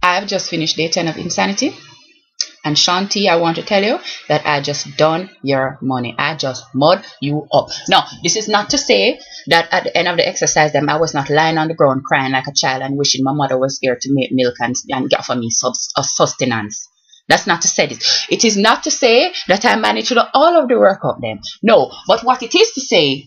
I've just finished day 10 of Insanity. And Shanti, I want to tell you that I just done your money. I just mud you up. Now, this is not to say that at the end of the exercise, I was not lying on the ground crying like a child and wishing my mother was here to make milk and get for me sustenance. That's not to say this. It is not to say that I managed to do all of the work up them. No, but what it is to say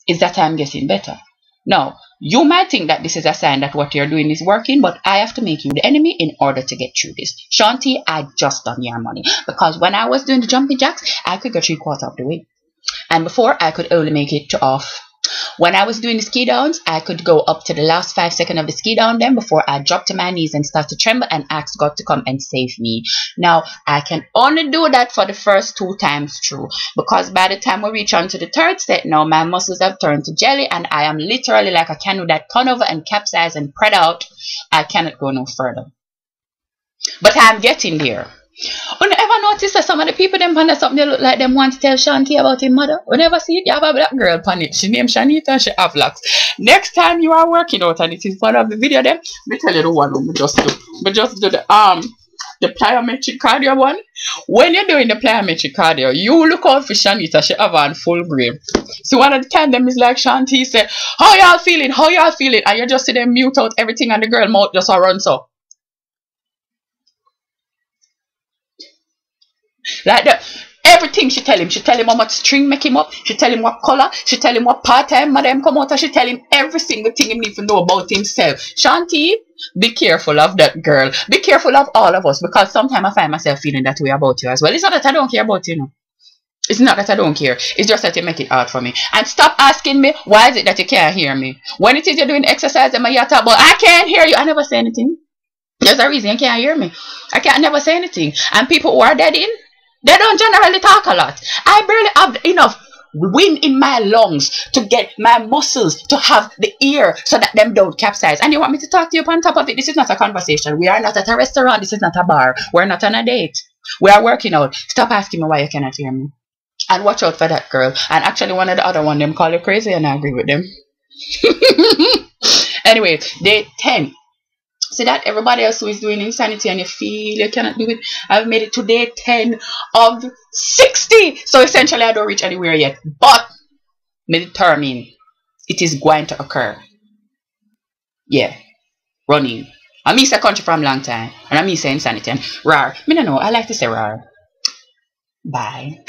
is that I'm getting better. Now, you might think that this is a sign that what you're doing is working, but I have to make you the enemy in order to get through this. Shanti, I just done your money. Because when I was doing the jumping jacks, I could go 3/4 of the way. And before, I could only make it to off. When I was doing the ski downs, I could go up to the last 5 seconds of the ski down then before I dropped to my knees and start to tremble and ask God to come and save me. Now, I can only do that for the first 2 times through, because by the time we reach on to the 3rd set now, my muscles have turned to jelly and I am literally like a canoe that turn over and capsize and spread out. I cannot go no further. But I'm getting there. You ever notice that some of the people them find something they look like them want to tell Shanti about his mother? You never see it? You have a black girl on it. She named Shanita, she have locks. Next time you are working out and it is part of the video them, me tell you the one we just do. We just do the plyometric cardio one. When you're doing the plyometric cardio, you look out for Shanita, she have on full grave. So one of the time them is like Shanti say, how y'all feeling? How y'all feeling? And you just see them mute out everything and the girl mouth just run so. Like that. Everything she tell him. She tell him how much string make him up. She tell him what color. She tell him what part-time madam come out. And she tell him every single thing he need to know about himself. Shanti, be careful of that girl. Be careful of all of us. Because sometimes I find myself feeling that way about you as well. It's not that I don't care about you, no. It's not that I don't care. It's just that you make it hard for me. And stop asking me, why is it that you can't hear me? When it is you're doing exercise and you talk about, I can't hear you. I never say anything. There's a reason you can't hear me. I can't never say anything. And people who are dead in, they don't generally talk a lot. I barely have enough wind in my lungs to get my muscles to have the ear so that them don't capsize. And you want me to talk to you on top of it? This is not a conversation. We are not at a restaurant. This is not a bar. We're not on a date. We are working out. Stop asking me why you cannot hear me. And watch out for that girl. And actually one of the other one, them call you crazy and I agree with them. Anyway, day 10. See that everybody else who is doing Insanity and you feel you cannot do it. I've made it to day 10 of 60. So essentially I don't reach anywhere yet. But me determine it is going to occur. Yeah. Running. I miss a country from a long time. And I miss Insanity and rar. Me no know. I like to say rar. Bye.